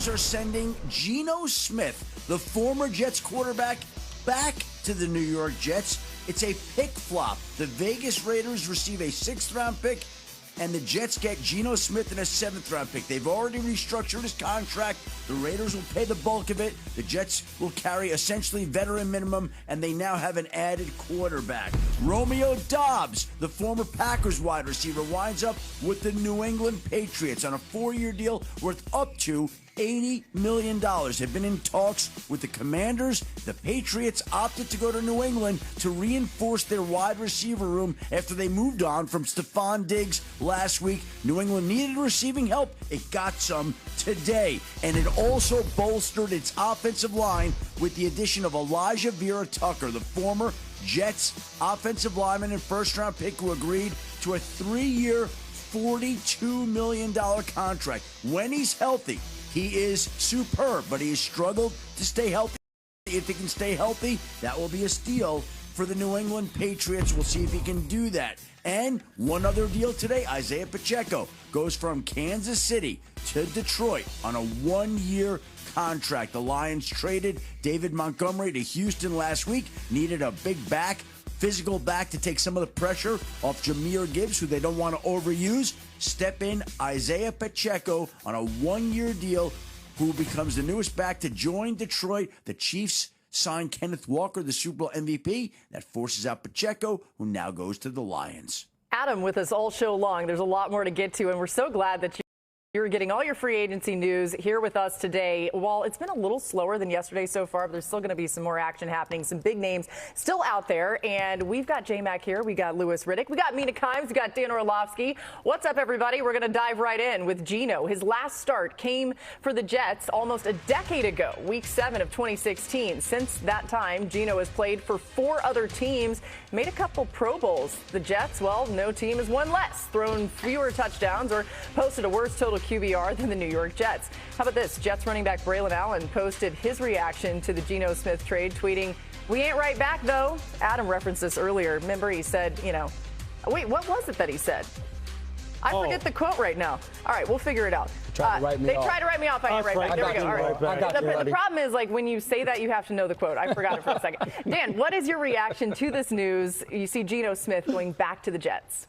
are sending Geno Smith, the former Jets quarterback, back to the New York Jets. It's a pick flop. The Vegas Raiders receive a 6th-round pick, and the Jets get Geno Smith in a 7th-round pick. They've already restructured his contract. The Raiders will pay the bulk of it. The Jets will carry essentially veteran minimum, and they now have an added quarterback. Romeo Doubs, the former Packers wide receiver, winds up with the New England Patriots on a 4-year deal worth up to $80 million. Have been in talks with the Commanders. The Patriots opted to go to New England to reinforce their wide receiver room after they moved on from Stephon Diggs last week. New England needed receiving help. It got some today. And it also bolstered its offensive line with the addition of Elijah Vera Tucker, the former Jets offensive lineman and 1st-round pick who agreed to a 3-year, $42 million contract. When he's healthy, he is superb, but he has struggled to stay healthy. If he can stay healthy, that will be a steal for the New England Patriots. We'll see if he can do that. And one other deal today, Isaiah Pacheco goes from Kansas City to Detroit on a 1-year contract. The Lions traded David Montgomery to Houston last week, needed a big physical back to take some of the pressure off Jahmyr Gibbs, who they don't want to overuse. Step in Isaiah Pacheco on a 1-year deal, who becomes the newest back to join Detroit. The Chiefs signed Kenneth Walker, the Super Bowl MVP. That forces out Pacheco, who now goes to the Lions. Adam with us all show long. There's a lot more to get to, and we're so glad that you're getting all your free agency news here with us today. While it's been a little slower than yesterday so far, but there's still going to be some more action happening, some big names still out there. And we've got J-Mac here. We got Louis Riddick. We got Mina Kimes. We got Dan Orlovsky. What's up, everybody? We're going to dive right in with Geno. His last start came for the Jets almost a decade ago, Week 7 of 2016. Since that time, Geno has played for 4 other teams, made a couple Pro Bowls. The Jets, well, no team has won less, thrown fewer touchdowns, or posted a worse total QBR than the New York Jets. How about this? Jets running back Braylon Allen posted his reaction to the Geno Smith trade, tweeting, "We ain't right back, though." Adam referenced this earlier. Remember, he said, wait, what was it that he said? I forget the quote right now. All right, we'll figure it out. They tried to write me off. I ain't right back. There we go. All right. The problem is, when you say that, you have to know the quote. I forgot it for a second. Dan, what is your reaction to this news? You see Geno Smith going back to the Jets.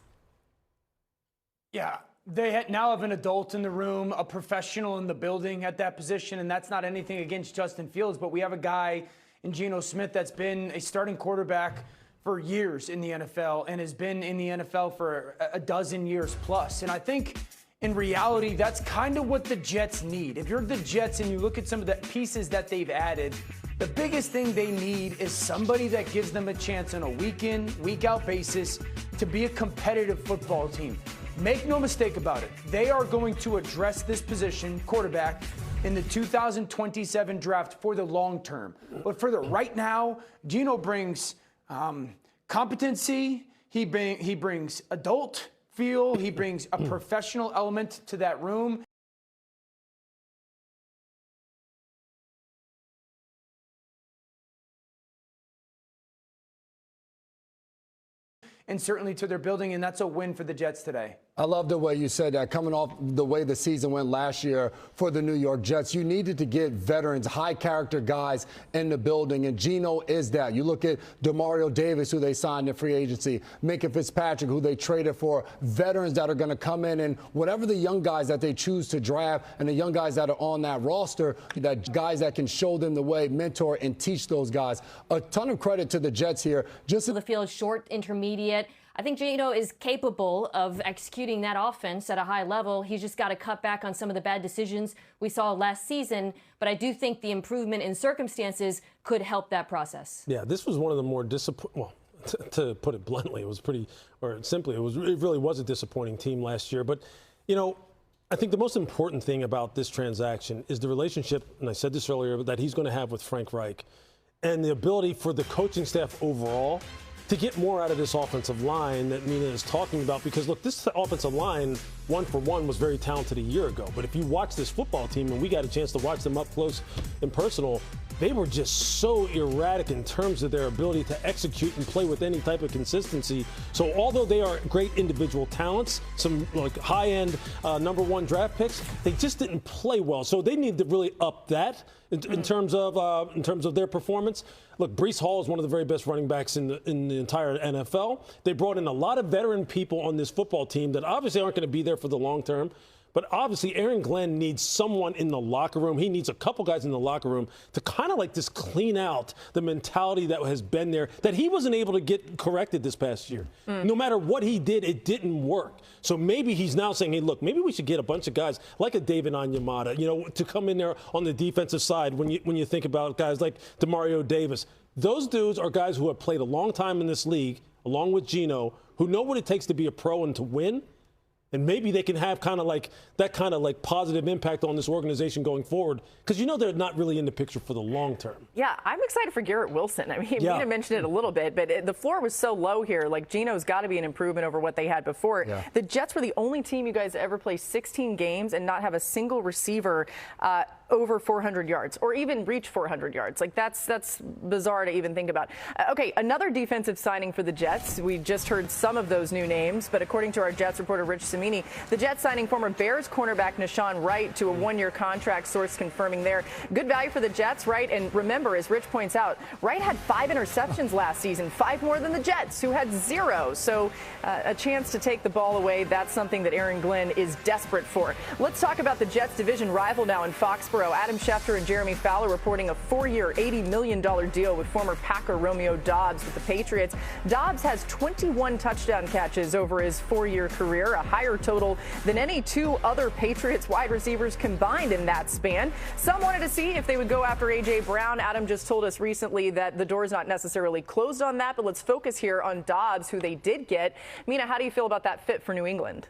Yeah. They now have an adult in the room, a professional in the building at that position, and that's not anything against Justin Fields, but we have a guy in Geno Smith that's been a starting quarterback for years in the NFL and has been in the NFL for a dozen years plus. And I think in reality, that's kind of what the Jets need. If you're the Jets and you look at some of the pieces that they've added, the biggest thing they need is somebody that gives them a chance on a week in, week out basis to be a competitive football team. Make no mistake about it. They are going to address this position, quarterback, in the 2027 draft for the long term. But for the right now, Geno brings competency. He brings adult feel. He brings a professional element to that room. And certainly to their building, and that's a win for the Jets today. I love the way you said that. Coming off the way the season went last year for the New York Jets, you needed to get veterans, high-character guys in the building, and Geno is that. You look at Demario Davis, who they signed in free agency, Minkah Fitzpatrick, who they traded for, veterans that are going to come in, and whatever the young guys that they choose to draft and the young guys that are on that roster, that guys that can show them the way, mentor, and teach those guys. A ton of credit to the Jets here. Just the field, short, intermediate. I think Geno is capable of executing that offense at a high level. He's just got to cut back on some of the bad decisions we saw last season. But I do think the improvement in circumstances could help that process. Yeah, this was one of the more disappointing. Well, to put it bluntly, it was pretty, or simply, it really was a disappointing team last year. But, I think the most important thing about this transaction is the relationship, and I said this earlier, that he's going to have with Frank Reich, and the ability for the coaching staff overall to get more out of this offensive line that Mina is talking about. Because, look, this offensive line 1-for-1 was very talented a year ago. But if you watch this football team, and we got a chance to watch them up close and personal, they were just so erratic in terms of their ability to execute and play with any type of consistency. So although they are great individual talents, some like high-end number 1 draft picks, they just didn't play well. So they need to really up that in terms of their performance. Look, Breece Hall is one of the very best running backs in the entire NFL. They brought in a lot of veteran people on this football team that obviously aren't going to be there for the long term. But obviously, Aaron Glenn needs someone in the locker room. He needs a couple guys in the locker room to kind of like just clean out the mentality that has been there, that he wasn't able to get corrected this past year. No matter what he did, it didn't work. So maybe he's now saying, hey, look, maybe we should get a bunch of guys like a David Onyemata, to come in there on the defensive side when you think about guys like Demario Davis. Those dudes are guys who have played a long time in this league, along with Geno, who know what it takes to be a pro and to win. And maybe they can have kind of like positive impact on this organization going forward, because they're not really in the picture for the long term. Yeah, I'm excited for Garrett Wilson. I mean, Mina mentioned it a little bit, but the floor was so low here. Like, Geno's got to be an improvement over what they had before. Yeah. The Jets were the only team you guys ever play 16 games and not have a single receiver over 400 yards or even reach 400 yards. Like, that's bizarre to even think about. Okay, another defensive signing for the Jets. We just heard some of those new names, but according to our Jets reporter, Rich Cimini, the Jets signing former Bears cornerback Nashawn Wright to a 1-year contract, source confirming there. Good value for the Jets, Wright. And remember, as Rich points out, Wright had 5 interceptions last season, 5 more than the Jets, who had 0. So a chance to take the ball away, that's something that Aaron Glenn is desperate for. Let's talk about the Jets division rival now in Foxborough. Adam Schefter and Jeremy Fowler reporting a 4-year, $80 million deal with former Packer Romeo Doubs with the Patriots. Doubs has 21 touchdown catches over his 4-year career, a higher total than any 2 other Patriots wide receivers combined in that span. Some wanted to see if they would go after A.J. Brown. Adam just told us recently that the door is not necessarily closed on that, but let's focus here on Doubs, who they did get. Mina, how do you feel about that fit for New England?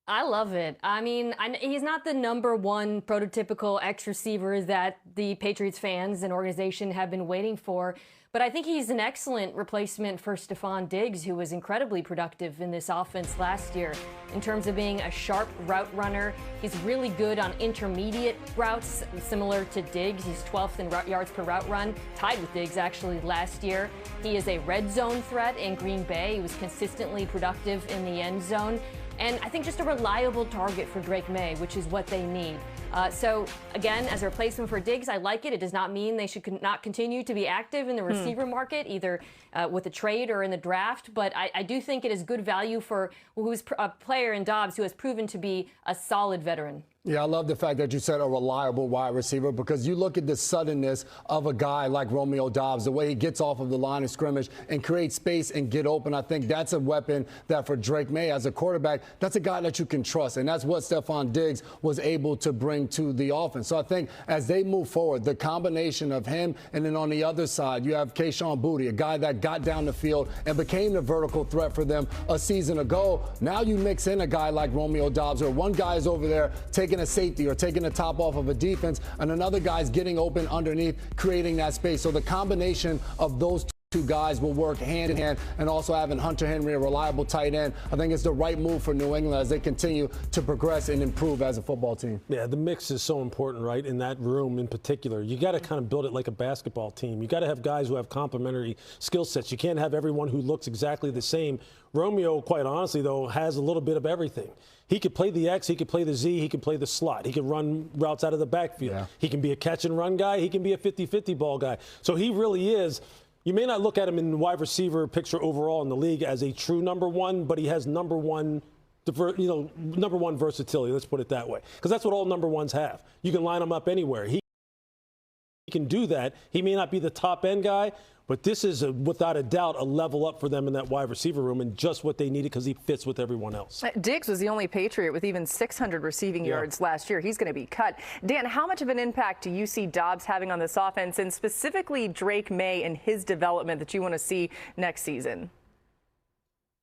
I love it. I mean, he's not the number 1 prototypical X receiver that the Patriots fans and organization have been waiting for, but I think he's an excellent replacement for Stephon Diggs, who was incredibly productive in this offense last year in terms of being a sharp route runner. He's really good on intermediate routes, similar to Diggs. He's 12th in yards per route run, tied with Diggs actually last year. He is a red zone threat in Green Bay. He was consistently productive in the end zone. And I think just a reliable target for Drake May, which is what they need. So, again, as a replacement for Diggs, I like it. It does not mean they should not continue to be active in the receiver market, either with a trade or in the draft. But I do think it is good value for who's a player in Doubs who has proven to be a solid veteran. Yeah, I love the fact that you said a reliable wide receiver, because you look at the suddenness of a guy like Romeo Doubs, the way he gets off of the line of scrimmage and create space and get open. I think that's a weapon that for Drake May as a quarterback, that's a guy that you can trust. And that's what Stephon Diggs was able to bring to the offense. So I think as they move forward, the combination of him, and then on the other side, you have Kayshon Boutte, a guy that got down the field and became the vertical threat for them a season ago. Now you mix in a guy like Romeo Doubs, where one guy is over there taking a safety or taking the top off of a defense, and another guy's getting open underneath, creating that space. So the combination of those two guys will work hand in hand, and also having Hunter Henry, a reliable tight end, I think it's the right move for New England as they continue to progress and improve as a football team. Yeah, the mix is so important, right? In that room in particular, you got to kind of build it like a basketball team. You got to have guys who have complementary skill sets. You can't have everyone who looks exactly the same. Romeo, quite honestly, though, has a little bit of everything. He could play the X, he could play the Z, he could play the slot. He could run routes out of the backfield. Yeah. He can be a catch-and-run guy. He can be a 50-50 ball guy. So he really is. You may not look at him in the wide receiver picture overall in the league as a true number 1, but he has number one versatility. Let's put it that way, because that's what all number 1s have. You can line him up anywhere. He can do that. He may not be the top end guy, but this is without a doubt a level up for them in that wide receiver room, and just what they needed, because he fits with everyone else. Diggs was the only Patriot with even 600 receiving yards last year. He's going to be cut. Dan, how much of an impact do you see Doubs having on this offense, and specifically Drake May and his development that you want to see next season?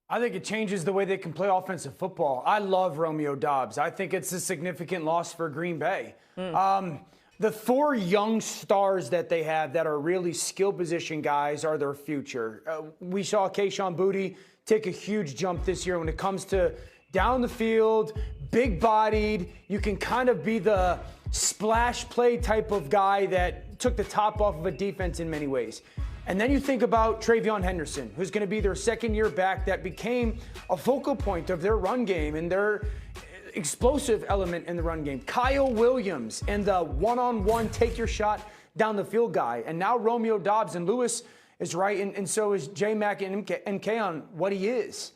I think it changes the way they can play offensive football. I love Romeo Doubs. I think it's a significant loss for Green Bay. The 4 young stars that they have that are really skill position guys are their future. We saw Kayshon Boutte take a huge jump this year when it comes to down the field, big-bodied. You can kind of be the splash play type of guy that took the top off of a defense in many ways. And then you think about Trey Hendrickson, who's going to be their second-year back that became a focal point of their run game and their explosive element in the run game. Kyle Williams and the one-on-one take-your-shot down the field guy. And now Romeo Doubs, and Lewis is right, and so is J-Mac and MK on what he is.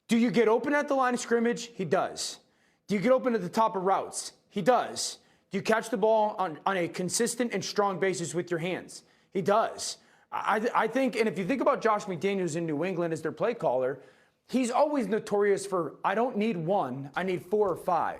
Do you get open at the line of scrimmage? He does. Do you get open at the top of routes? He does. Do you catch the ball on a consistent and strong basis with your hands? He does. I think, and if you think about Josh McDaniels in New England as their play caller, he's always notorious for, I don't need one, I need 4 or 5.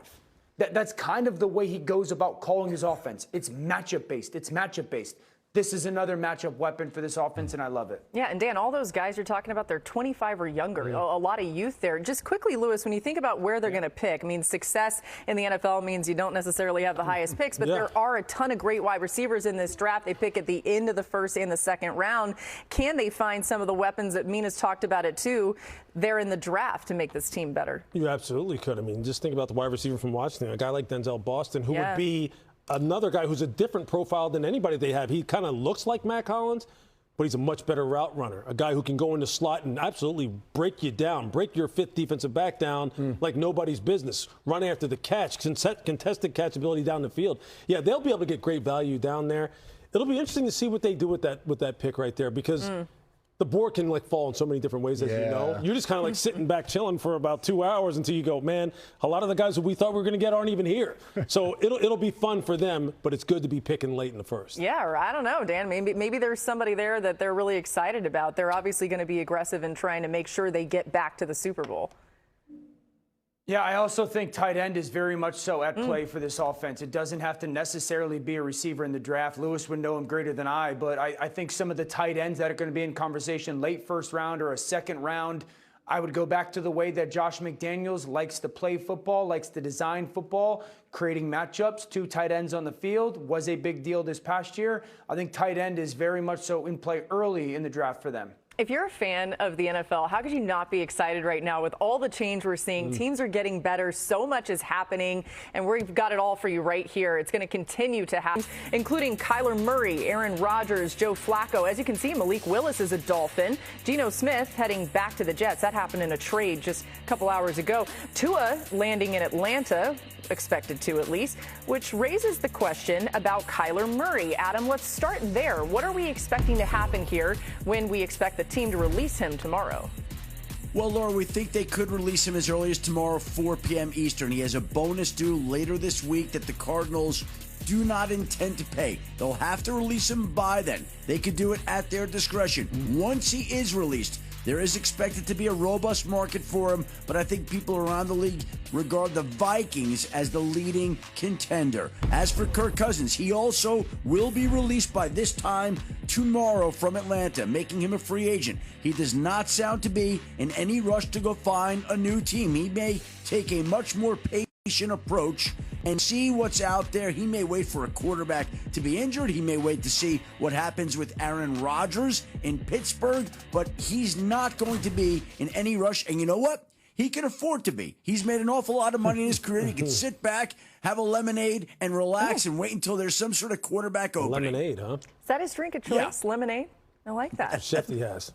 That's kind of the way he goes about calling his offense. It's matchup-based. It's matchup-based. This is another matchup weapon for this offense, and I love it. Yeah, and Dan, all those guys you're talking about, they're 25 or younger. A lot of youth there. Just quickly, Lewis, when you think about where they're going to pick, I mean, success in the NFL means you don't necessarily have the highest picks, but there are a ton of great wide receivers in this draft. They pick at the end of the first and the second round. Can they find some of the weapons that Mina's talked about it too there in the draft to make this team better? You absolutely could. I mean, just think about the wide receiver from Washington, a guy like Denzel Boston, who would be another guy who's a different profile than anybody they have. He kind of looks like Matt Collins, but he's a much better route runner, a guy who can go in the slot and absolutely break you down, break your fifth defensive back down like nobody's business, run after the catch, contested catchability down the field. Yeah, they'll be able to get great value down there. It'll be interesting to see what they do with that pick right there, because the board can fall in so many different ways, as you know. You're just kind of sitting back chilling for about 2 hours until you go, man, a lot of the guys that we thought we were going to get aren't even here. So it'll be fun for them, but it's good to be picking late in the first. Yeah, or I don't know, Dan. Maybe there's somebody there that they're really excited about. They're obviously going to be aggressive in trying to make sure they get back to the Super Bowl. Yeah, I also think tight end is very much so at play for this offense. It doesn't have to necessarily be a receiver in the draft. Lewis would know him greater than I, but I think some of the tight ends that are going to be in conversation late first round or a second round, I would go back to the way that Josh McDaniels likes to play football, likes to design football, creating matchups. 2 tight ends on the field was a big deal this past year. I think tight end is very much so in play early in the draft for them. If you're a fan of the NFL, how could you not be excited right now with all the change we're seeing? Teams are getting better. So much is happening, and we've got it all for you right here. It's going to continue to happen, including Kelyr Muray, Aaron Rodgers, Joe Flacco. As you can see, Malik Willis is a Dolphin. Geno Smith heading back to the Jets. That happened in a trade just a couple hours ago. Tua landing in Atlanta, expected to at least, which raises the question about Kelyr Muray. Adam, let's start there. What are we expecting to happen here when we expect the team to release him tomorrow? Well, Laura, we think they could release him as early as tomorrow, 4 p.m. Eastern. He has a bonus due later this week that the Cardinals do not intend to pay. They'll have to release him by then. They could do it at their discretion. Once he is released, there is expected to be a robust market for him, but I think people around the league regard the Vikings as the leading contender. As for Kirk Cousins, he also will be released by this time tomorrow from Atlanta, making him a free agent. He does not sound to be in any rush to go find a new team. He may take a much more patient approach and see what's out there. He may wait for a quarterback to be injured. He may wait to see what happens with Aaron Rodgers in Pittsburgh, but he's not going to be in any rush. And you know what? He can afford to be. He's made an awful lot of money in his career. He can sit back, have a lemonade, and relax and wait until there's some sort of quarterback opening. Lemonade, huh? Is that his drink of choice? Yeah. Lemonade? I like that. Chef he has.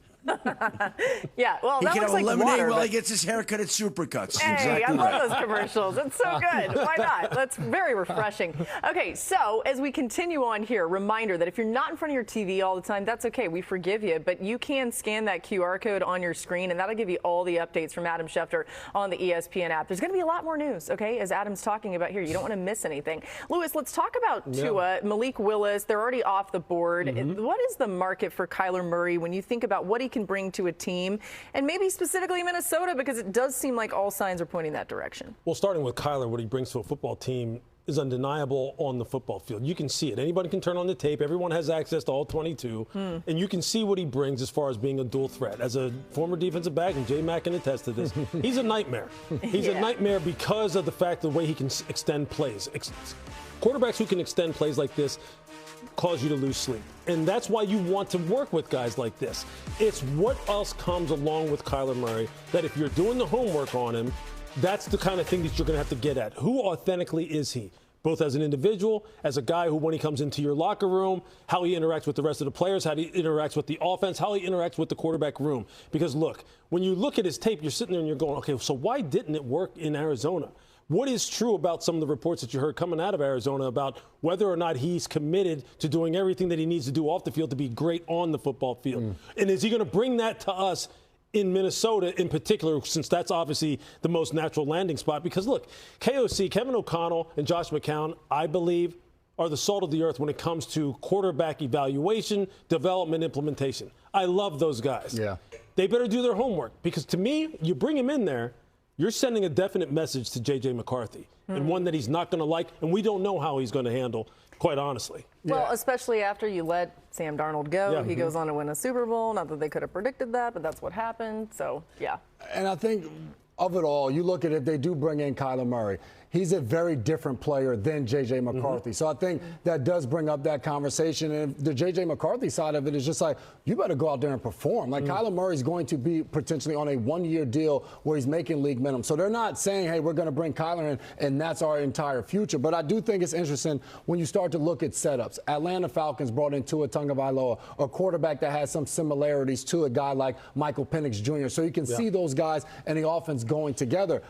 Yeah, well, he that can looks have a like lemonade water, while he gets his haircut at Supercuts. Hey, exactly I right. love those commercials. It's so good. Why not? That's very refreshing. Okay, so as we continue on here, reminder that if you're not in front of your TV all the time, that's okay. We forgive you, but you can scan that QR code on your screen, and that'll give you all the updates from Adam Schefter on the ESPN app. There's going to be a lot more news, okay, as Adam's talking about here. You don't want to miss anything. Lewis, let's talk about Tua, Malik Willis. They're already off the board. What is the market for Kelyr Muray when you think about what he can bring to a team, and maybe specifically Minnesota, because it does seem like all signs are pointing that direction? Well, starting with Kelyr, what he brings to a football team is undeniable on the football field. You can see it. Anybody can turn on the tape. Everyone has access to all 22. And you can see what he brings as far as being a dual threat. As a former defensive back, and J-Mac can attest to this, he's a nightmare. He's a nightmare because of the fact of the way he can extend plays. Quarterbacks who can extend plays like this cause you to lose sleep. And that's why you want to work with guys like this. It's what else comes along with Kelyr Muray that if you're doing the homework on him, that's the kind of thing that you're going to have to get at. Who authentically is he? Both as an individual, as a guy who, when he comes into your locker room, how he interacts with the rest of the players, how he interacts with the offense, how he interacts with the quarterback room. Because, look, when you look at his tape, you're sitting there and you're going, okay, so why didn't it work in Arizona? What is true about some of the reports that you heard coming out of Arizona about whether or not he's committed to doing everything that he needs to do off the field to be great on the football field? And is he going to bring that to us in Minnesota in particular, since that's obviously the most natural landing spot? Because, look, KOC, Kevin O'Connell, and Josh McCown, I believe, are the salt of the earth when it comes to quarterback evaluation, development, implementation. I love those guys. Yeah. They better do their homework, because to me, you bring him in there, you're sending a definite message to J.J. McCarthy, and one that he's not going to like, and we don't know how he's going to handle, quite honestly. Well, especially after you let Sam Darnold go. Yeah. He goes on to win a Super Bowl. Not that they could have predicted that, but that's what happened. So, yeah. And I think of it all, you look at it, they do bring in Kelyr Muray. He's a very different player than J.J. McCarthy. So I think that does bring up that conversation. And the J.J. McCarthy side of it is just like, you better go out there and perform. Like, Kelyr Murray's going to be potentially on a one-year deal where he's making league minimum. So they're not saying, hey, we're going to bring Kelyr in, and that's our entire future. But I do think it's interesting when you start to look at setups. Atlanta Falcons brought in Tua Tagovailoa, a quarterback that has some similarities to a guy like Michael Penix Jr. So you can see those guys and the offense going together.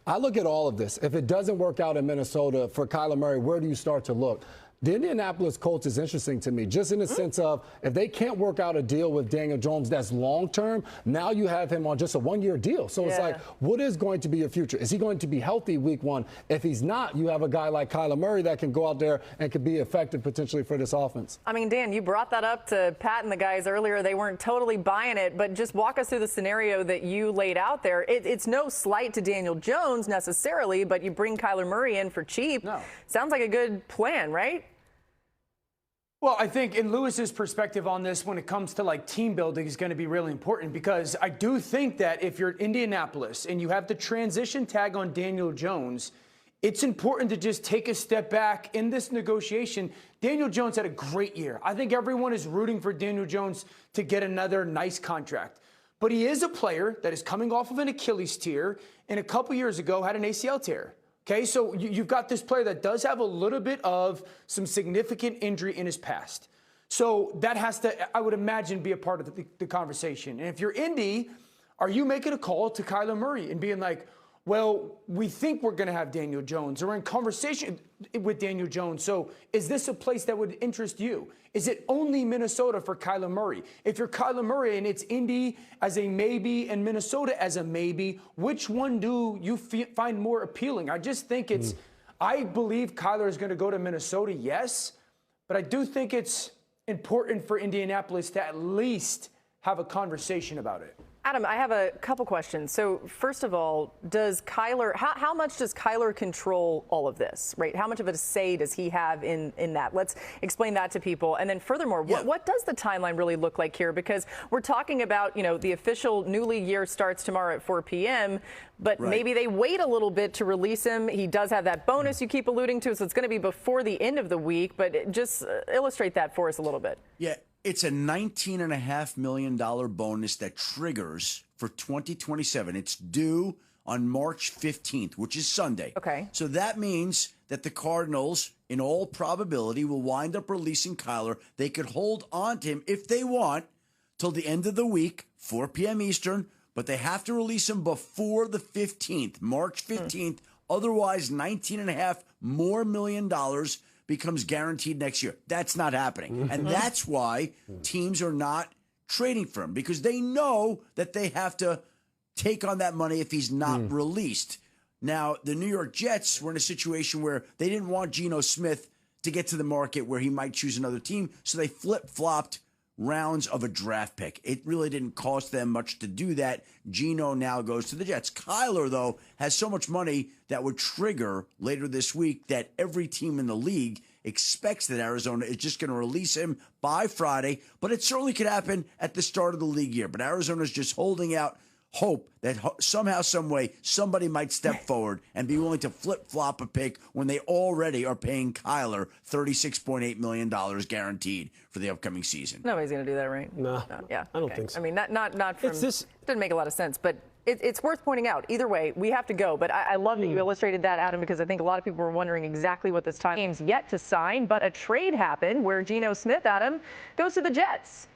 I look at all of this. If it doesn't work out in Minnesota for Kelyr Muray, where do you start to look? The Indianapolis Colts is interesting to me, just in the sense of if they can't work out a deal with Daniel Jones that's long-term, now you have him on just a one-year deal. So it's like, what is going to be your future? Is he going to be healthy week one? If he's not, you have a guy like Kelyr Muray that can go out there and could be effective potentially for this offense. I mean, Dan, you brought that up to Pat and the guys earlier. They weren't totally buying it, but just walk us through the scenario that you laid out there. It's no slight to Daniel Jones necessarily, but you bring Kelyr Muray in for cheap. No. Sounds like a good plan, right? Well, I think in Lewis's perspective on this, when it comes to like team building, is going to be really important, because I do think that if you're Indianapolis and you have the transition tag on Daniel Jones, it's important to just take a step back in this negotiation. Daniel Jones had a great year. I think everyone is rooting for Daniel Jones to get another nice contract. But he is a player that is coming off of an Achilles tear, and a couple years ago had an ACL tear. Okay, so you've got this player that does have a little bit of some significant injury in his past. So that has to, I would imagine, be a part of the conversation. And if you're Indy, are you making a call to Kelyr Muray and being like, well, we think we're going to have Daniel Jones, or in conversation with Daniel Jones. So is this a place that would interest you? Is it only Minnesota for Kelyr Muray? If you're Kelyr Muray and it's Indy as a maybe and Minnesota as a maybe, which one do you find more appealing? I just think it's, I believe Kelyr is going to go to Minnesota, yes, but I do think it's important for Indianapolis to at least have a conversation about it. Adam, I have a couple questions. So first of all, does Kelyr, how much does Kelyr control all of this, right? How much of a say does he have in that? Let's explain that to people. And then furthermore, what does the timeline really look like here? Because we're talking about, you know, the official new league year starts tomorrow at 4 p.m., but maybe they wait a little bit to release him. He does have that bonus you keep alluding to, so it's going to be before the end of the week. But just illustrate that for us a little bit. Yeah. It's a $19.5 million bonus that triggers for 2027. It's due on March 15th, which is Sunday. Okay. So that means that the Cardinals, in all probability, will wind up releasing Kelyr. They could hold on to him if they want till the end of the week, 4 p.m. Eastern, but they have to release him before the 15th, March 15th. Otherwise, $19.5 million becomes guaranteed next year. That's not happening. And that's why teams are not trading for him, because they know that they have to take on that money if he's not released. Now, the New York Jets were in a situation where they didn't want Geno Smith to get to the market where he might choose another team, so they flip-flopped rounds of a draft pick. It really didn't cost them much to do that. Geno now goes to the Jets. Kelyr, though, has so much money that would trigger later this week that every team in the league expects that Arizona is just going to release him by Friday, but it certainly could happen at the start of the league year. But Arizona's just holding out hope that somehow, some way, somebody might step forward and be willing to flip-flop a pick when they already are paying Kelyr $36.8 million guaranteed for the upcoming season. Nobody's going to do that, right? No. Yeah. I don't think so. I mean, not from. Didn't make a lot of sense, but It's worth pointing out. Either way, we have to go. But I love that you illustrated that, Adam, because I think a lot of people were wondering exactly what this time game's yet to sign. But a trade happened where Geno Smith, Adam, goes to the Jets.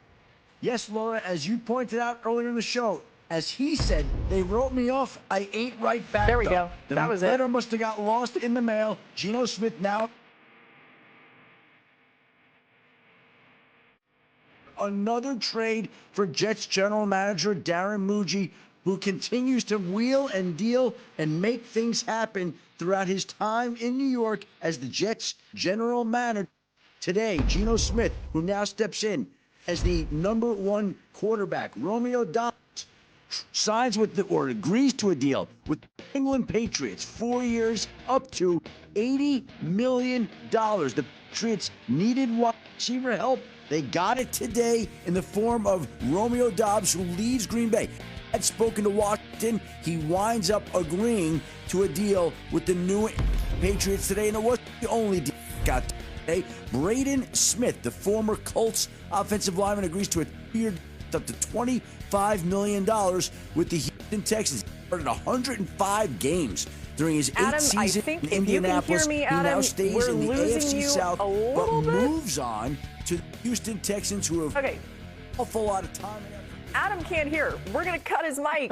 Yes, Laura, as you pointed out earlier in the show, as he said, they wrote me off. I ain't right back. There we though. go. The That was it. letter must have got lost in the mail. Geno Smith now another trade for Jets general manager Darren Muji, who continues to wheel and deal and make things happen throughout his time in New York as the Jets general manager. Today, Geno Smith, who now steps in as the #1 quarterback, Romeo Dobbs, signs with or agrees to a deal with the England Patriots, 4 years, up to $80 million. The Patriots needed wide receiver help. They got it today in the form of Romeo Dobbs, who leaves Green Bay. Had spoken to Washington. He winds up agreeing to a deal with the New Patriots today, and it wasn't the only deal got today. Braden Smith, the former Colts offensive lineman, agrees to a 2-year up to $25 million with the Houston Texans. He started 105 games during his 8th season in Indianapolis. Me, Adam, he now stays in the AFC South, but bit. moves on to the Houston Texans, who have an awful lot of time and effort. Adam can't hear. We're going to cut his mic.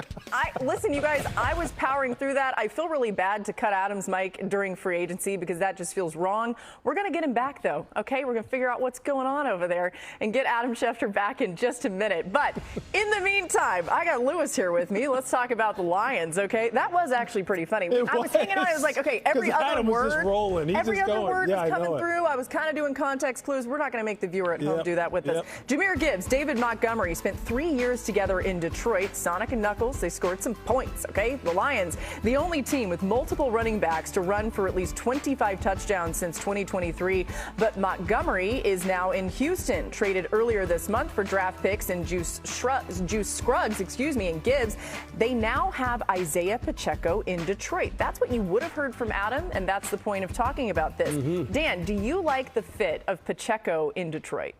Listen, you guys, I was powering through that. I feel really bad to cut Adam's mic during free agency because that just feels wrong. We're going to get him back, though, okay? We're going to figure out what's going on over there and get Adam Schefter back in just a minute. But in the meantime, I got Lewis here with me. Let's talk about the Lions, okay? That was actually pretty funny. I was hanging on. I was like, okay, every other word was coming through. I was kind of doing context clues. We're not going to make the viewer at home do that with us. Jahmyr Gibbs, David Montgomery spent 3 years together in Detroit. Sonic and Knuckles, they scored some points, okay? The Lions, the only team with multiple running backs to run for at least 25 touchdowns since 2023. But Montgomery is now in Houston, traded earlier this month for draft picks and Juice Scruggs, and Gibbs. They now have Isaiah Pacheco in Detroit. That's what you would have heard from Adam, and that's the point of talking about this. Dan, do you like the fit of Pacheco in Detroit?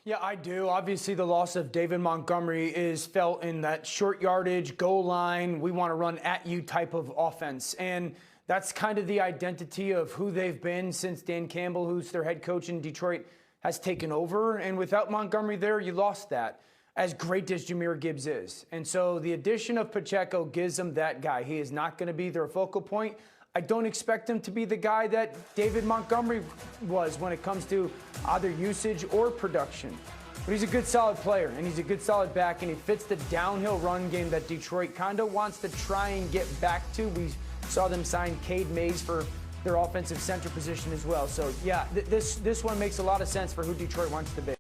Yeah, I do. Obviously, the loss of David Montgomery is felt in that short yardage, goal line, we want to run at you type of offense. And that's kind of the identity of who they've been since Dan Campbell, who's their head coach in Detroit, has taken over. And without Montgomery there, you lost that, as great as Jahmyr Gibbs is. And so the addition of Pacheco gives them that guy. He is not going to be their focal point. I don't expect him to be the guy that David Montgomery was when it comes to either usage or production. But he's a good, solid player, and he's a good, solid back, and he fits the downhill run game that Detroit kind of wants to try and get back to. We saw them sign Cade Mays for their offensive center position as well. So, yeah, this one makes a lot of sense for who Detroit wants to be.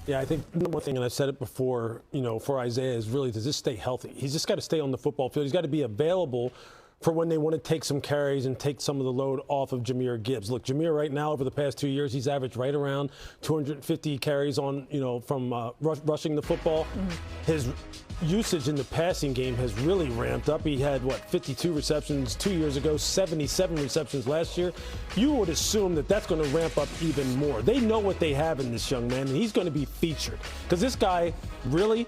Yeah, I think the one thing, and I've said it before, for Isaiah is really to just stay healthy. He's just got to stay on the football field. He's got to be available for when they want to take some carries and take some of the load off of Jahmyr Gibbs. Look, Jahmyr right now over the past 2 years, he's averaged right around 250 carries on, from rushing the football. His usage in the passing game has really ramped up. He had, 52 receptions 2 years ago, 77 receptions last year. You would assume that that's going to ramp up even more. They know what they have in this young man, and he's going to be featured. Because this guy really,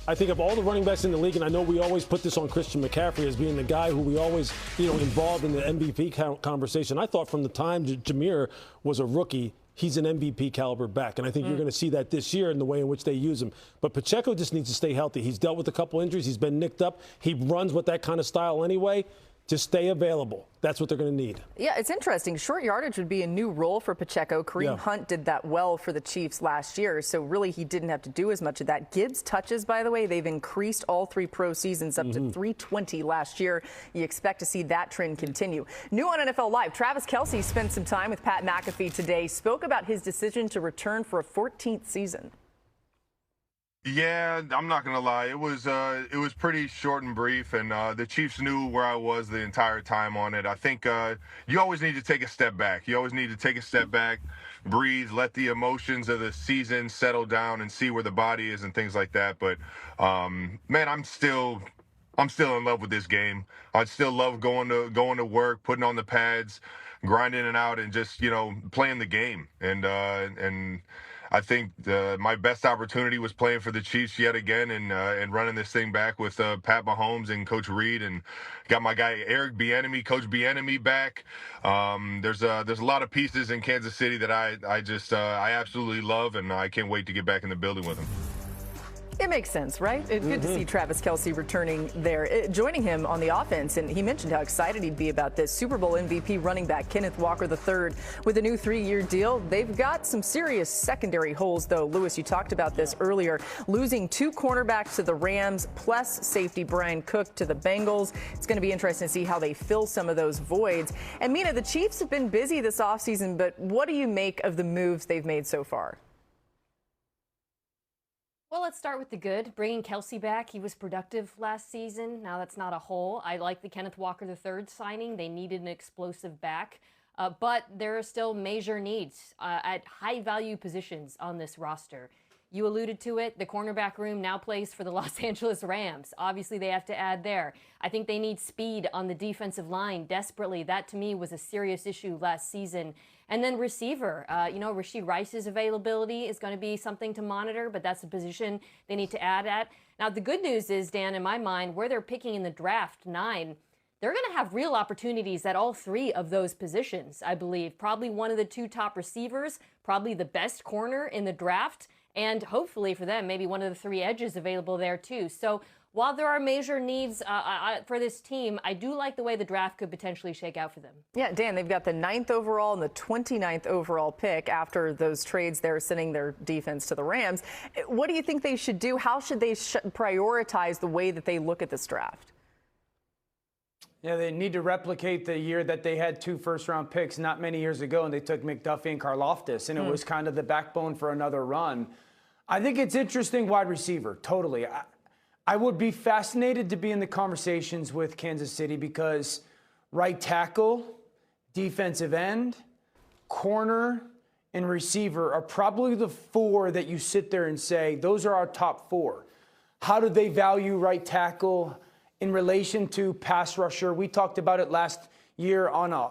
I think of all the running backs in the league, and I know we always put this on Christian McCaffrey as being the guy who we always, involved in the MVP conversation. I thought from the time Jahmyr was a rookie, he's an MVP caliber back. And I think you're going to see that this year in the way in which they use him. But Pacheco just needs to stay healthy. He's dealt with a couple injuries. He's been nicked up. He runs with that kind of style anyway. Just stay available. That's what they're going to need. Yeah, it's interesting. Short yardage would be a new role for Pacheco. Kareem Hunt did that well for the Chiefs last year, so really he didn't have to do as much of that. Gibbs touches, by the way, they've increased all 3 pro seasons up to 320 last year. You expect to see that trend continue. New on NFL Live, Travis Kelce spent some time with Pat McAfee today, spoke about his decision to return for a 14th season. Yeah, I'm not gonna lie. It was pretty short and brief, and the Chiefs knew where I was the entire time on it. I think you always need to take a step back. You always need to take a step back, breathe, let the emotions of the season settle down, and see where the body is and things like that. But man, I'm still in love with this game. I still love going to work, putting on the pads, grinding it out and just, playing the game. And I think my best opportunity was playing for the Chiefs yet again and running this thing back with Pat Mahomes and Coach Reed, and got my guy Eric Bieniemy, Coach Bieniemy back. There's a lot of pieces in Kansas City that I absolutely love, and I can't wait to get back in the building with them. It makes sense, right? It's good to see Travis Kelce returning there, joining him on the offense. And he mentioned how excited he'd be about this. Super Bowl MVP running back Kenneth Walker III with a new 3-year deal. They've got some serious secondary holes, though. Lewis, you talked about this earlier. Losing 2 cornerbacks to the Rams, plus safety Brian Cook to the Bengals. It's going to be interesting to see how they fill some of those voids. And, Mina, the Chiefs have been busy this offseason, but what do you make of the moves they've made so far? Well, let's start with the good. Bringing Kelce back, he was productive last season. Now that's not a hole. I like the Kenneth Walker III signing. They needed an explosive back. But there are still major needs at high-value positions on this roster. You alluded to it. The cornerback room now plays for the Los Angeles Rams. Obviously, they have to add there. I think they need speed on the defensive line desperately. That, to me, was a serious issue last season. And then receiver, Rashee Rice's availability is going to be something to monitor, but that's a position they need to add at. Now, the good news is, Dan, in my mind, where they're picking in the draft 9, they're going to have real opportunities at all 3 of those positions, I believe. Probably one of the 2 top receivers, probably the best corner in the draft, and hopefully for them, maybe one of the 3 edges available there too. So while there are major needs for this team, I do like the way the draft could potentially shake out for them. Yeah, Dan, they've got the 9th overall and the 29th overall pick after those trades. They're sending their defense to the Rams. What do you think they should do? How should they prioritize the way that they look at this draft? Yeah, they need to replicate the year that they had 2 first-round picks not many years ago, and they took McDuffie and Karlaftis, and it was kind of the backbone for another run. I think it's interesting wide receiver, totally. I would be fascinated to be in the conversations with Kansas City because right tackle, defensive end, corner, and receiver are probably the 4 that you sit there and say, those are our top 4. How do they value right tackle in relation to pass rusher? We talked about it last year on a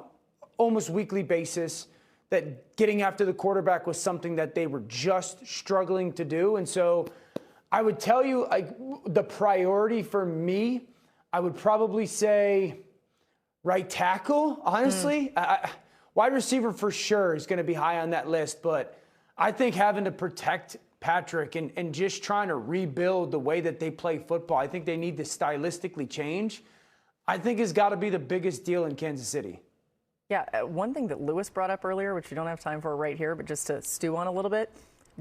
almost weekly basis, that getting after the quarterback was something that they were just struggling to do. And so I would tell you, the priority for me, I would probably say right tackle, honestly. Wide receiver for sure is going to be high on that list, but I think having to protect Patrick and just trying to rebuild the way that they play football, I think they need to stylistically change, I think has got to be the biggest deal in Kansas City. Yeah, one thing that Lewis brought up earlier, which we don't have time for right here, but just to stew on a little bit,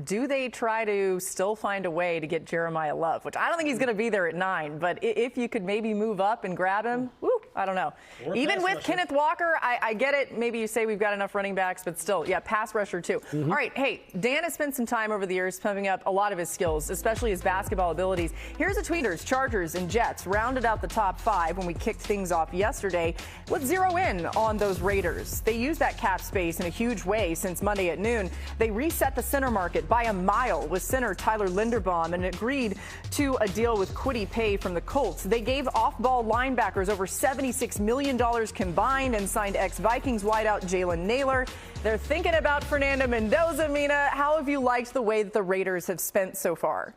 do they try to still find a way to get Jeremiah Love, which I don't think he's going to be there at 9, but if you could maybe move up and grab him, I don't know. Even with Kenneth Walker, I get it. Maybe you say we've got enough running backs, but still, yeah, pass rusher too. All right, hey, Dan has spent some time over the years pumping up a lot of his skills, especially his basketball abilities. Here's the Tweeters, Chargers, and Jets rounded out the top 5 when we kicked things off yesterday. Let's zero in on those Raiders. They used that cap space in a huge way since Monday at noon. They reset the center market by a mile with center Tyler Linderbaum and agreed to a deal with Kwity Paye from the Colts. They gave off-ball linebackers over $76 million combined and signed ex-Vikings wideout Jalen Naylor. They're thinking about Fernando Mendoza. Mina, how have you liked the way that the Raiders have spent so far?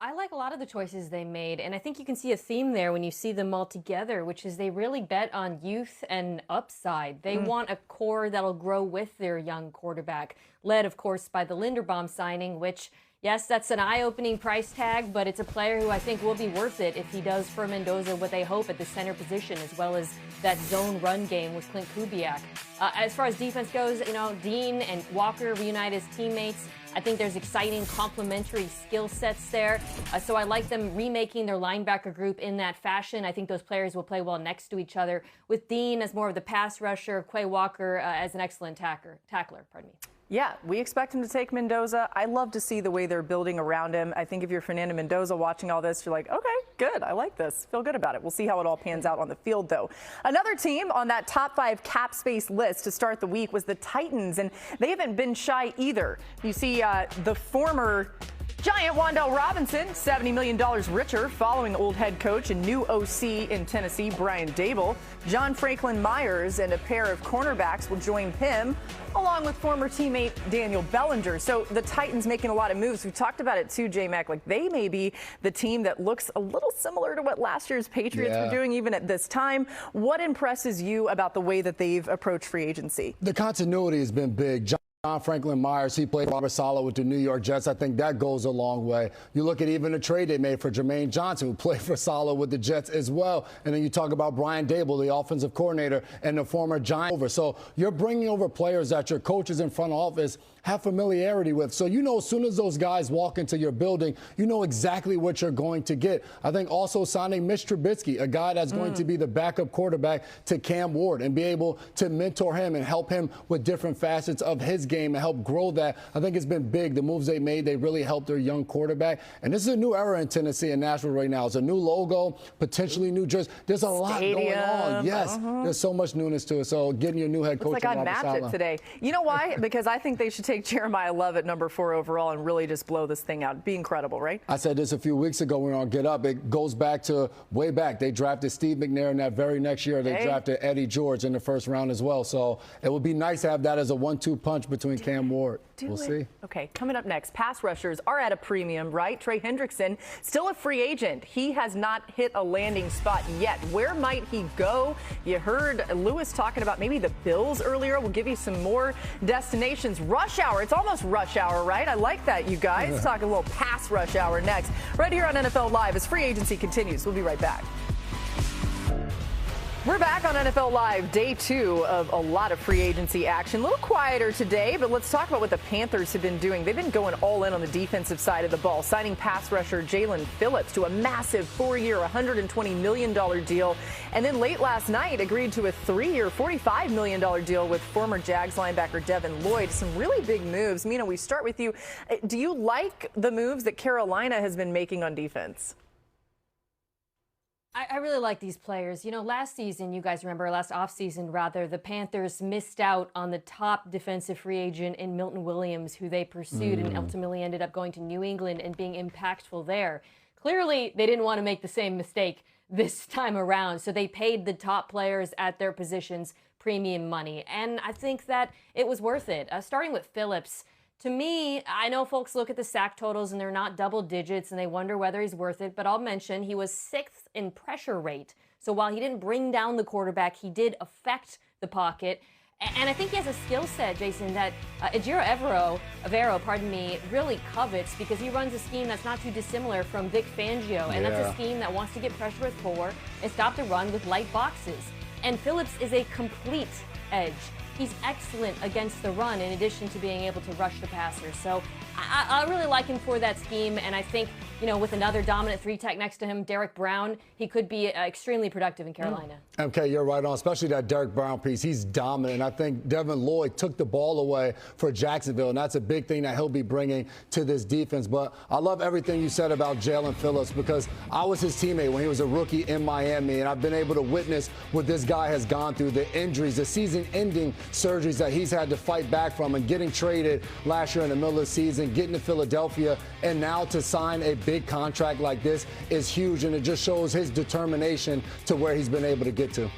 I like a lot of the choices they made, and I think you can see a theme there when you see them all together, which is they really bet on youth and upside. They want a core that'll grow with their young quarterback, led, of course, by the Linderbaum signing, which, yes, that's an eye-opening price tag, but it's a player who I think will be worth it if he does for Mendoza what they hope at the center position, as well as that zone run game with Clint Kubiak. As far as defense goes, Dean and Walker reunite as teammates. I think there's exciting complementary skill sets there. So I like them remaking their linebacker group in that fashion. I think those players will play well next to each other, with Dean as more of the pass rusher, Quay Walker as an excellent tackler. Yeah, we expect him to take Mendoza. I love to see the way they're building around him. I think if you're Fernando Mendoza watching all this, you're like, okay, good. I like this. Feel good about it. We'll see how it all pans out on the field, though. Another team on that top 5 cap space list to start the week was the Titans, and they haven't been shy either. You see the former Giant Wan'Dale Robinson, $70 million richer following old head coach and new OC in Tennessee, Brian Daboll. John Franklin Myers and a pair of cornerbacks will join him, along with former teammate Daniel Bellinger. So the Titans making a lot of moves. We talked about it too, J-Mac. Like, they may be the team that looks a little similar to what last year's Patriots were doing even at this time. What impresses you about the way that they've approached free agency? The continuity has been big. John Franklin Myers, he played Robert Saleh with the New York Jets. I think that goes a long way. You look at even the trade they made for Jermaine Johnson, who played for Saleh with the Jets as well. And then you talk about Brian Daboll, the offensive coordinator, and the former Giant. So you're bringing over players that your coaches in front office have familiarity with. So you know, as soon as those guys walk into your building, you know exactly what you're going to get. I think also signing Mitch Trubisky, a guy that's going to be the backup quarterback to Cam Ward, and be able to mentor him and help him with different facets of his game and help grow that. I think it's been big. The moves they made, they really helped their young quarterback. And this is a new era in Tennessee and Nashville right now. It's a new logo, potentially new jersey. There's a lot going on. Yes, there's so much newness to it. So getting your new head coach, looks like I mapped it today. You know why? Because I think they should take Jeremiah Love at number 4 overall and really just blow this thing out. It'd be incredible, right? I said this a few weeks ago when we were on Get Up. It goes back to way back. They drafted Steve McNair, and that very next year they drafted Eddie George in the first round as well. So it would be nice to have that as a 1-2 punch between Cam Ward. We'll see. Okay, coming up next, pass rushers are at a premium, right? Trey Hendrickson, still a free agent. He has not hit a landing spot yet. Where might he go? You heard Lewis talking about maybe the Bills earlier. We'll give you some more destinations. Rush hour. It's almost rush hour, right? I like that, you guys. Talk a little pass rush hour next. Right here on NFL Live as free agency continues. We'll be right back. We're back on NFL Live, day 2 of a lot of free agency action. A little quieter today, but let's talk about what the Panthers have been doing. They've been going all in on the defensive side of the ball, signing pass rusher Jalen Phillips to a massive 4-year, $120 million deal. And then late last night, agreed to a 3-year, $45 million deal with former Jags linebacker Devin Lloyd. Some really big moves. Mina, we start with you. Do you like the moves that Carolina has been making on defense? I really like these players. You know, last season, you guys remember, last offseason, rather, the Panthers missed out on the top defensive free agent in Milton Williams, who they pursued and ultimately ended up going to New England and being impactful there. Clearly, they didn't want to make the same mistake this time around, so they paid the top players at their positions premium money, and I think that it was worth it. Starting with Phillips, to me, I know folks look at the sack totals and they're not double digits and they wonder whether he's worth it, but I'll mention he was 6th in pressure rate. So while he didn't bring down the quarterback, he did affect the pocket. And I think he has a skill set, Jason, that Ejiro Evero, really covets, because he runs a scheme that's not too dissimilar from Vic Fangio. And that's a scheme that wants to get pressure with 4 and stop the run with light boxes. And Phillips is a complete edge. He's excellent against the run in addition to being able to rush the passer. So I really like him for that scheme, and I think, you know, with another dominant 3-tech next to him, Derek Brown, he could be extremely productive in Carolina. Okay, you're right on, especially that Derek Brown piece. He's dominant. I think Devin Lloyd took the ball away for Jacksonville, and that's a big thing that he'll be bringing to this defense. But I love everything you said about Jalen Phillips, because I was his teammate when he was a rookie in Miami, and I've been able to witness what this guy has gone through, the injuries, the season-ending surgeries that he's had to fight back from, and getting traded last year in the middle of the season, getting to Philadelphia, and now to sign a big contract like this is huge, and it just shows his determination to where he's been able to get to.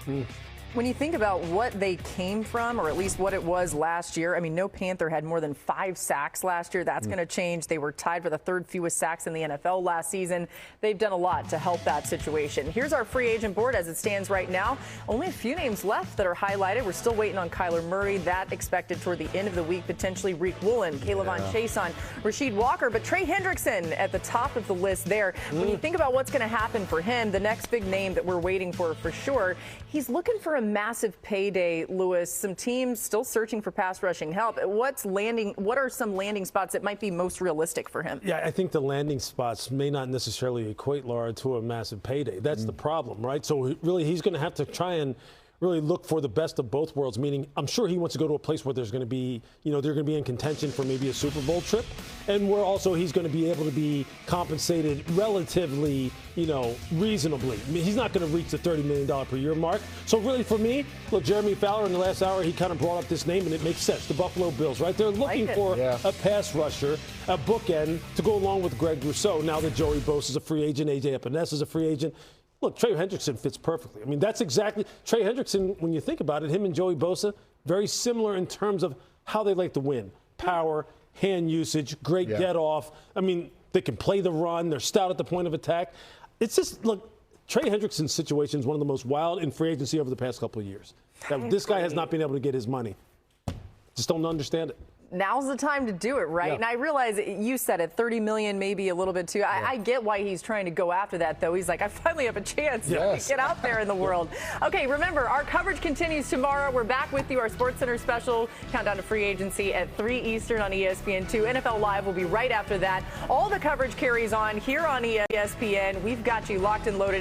When you think about what they came from, or at least what it was last year, I mean, no Panther had more than 5 sacks last year. That's going to change. They were tied for the 3rd fewest sacks in the NFL last season. They've done a lot to help that situation. Here's our free agent board as it stands right now. Only a few names left that are highlighted. We're still waiting on Kelyr Muray. That expected toward the end of the week, potentially Reek Woolen, Kayvon Chason, Rasheed Walker. But Trey Hendrickson at the top of the list there. When you think about what's going to happen for him, the next big name that we're waiting for sure, he's looking for a massive payday, Lewis. Some teams still searching for pass rushing help. What are some landing spots that might be most realistic for him? Yeah, I think the landing spots may not necessarily equate, Laura, to a massive payday. That's the problem, right? So really, he's going to have to try and really look for the best of both worlds, meaning I'm sure he wants to go to a place where there's going to be, they're going to be in contention for maybe a Super Bowl trip, and where also he's going to be able to be compensated relatively, reasonably. I mean, he's not going to reach the $30 million per year mark. So really for me, look, Jeremy Fowler in the last hour, he kind of brought up this name, and it makes sense. The Buffalo Bills, right? They're looking for a pass rusher, a bookend to go along with Greg Rousseau. Now that Joey Bosa is a free agent, A.J. Epinesa is a free agent. Look, Trey Hendrickson fits perfectly. I mean, that's exactly Trey Hendrickson, when you think about it, him and Joey Bosa, very similar in terms of how they like to win. Power, hand usage, great get off. I mean, they can play the run. They're stout at the point of attack. It's just, look, Trey Hendrickson's situation is one of the most wild in free agency over the past couple of years. This guy has not been able to get his money. Just don't understand it. Now's the time to do it, right? Yeah. And I realize you said it, 30 million, maybe a little bit too. I get why he's trying to go after that, though. He's like, I finally have a chance to get out there in the world. Okay, remember, our coverage continues tomorrow. We're back with you, our SportsCenter special countdown to free agency at 3 Eastern on ESPN2. NFL Live will be right after that. All the coverage carries on here on ESPN. We've got you locked and loaded.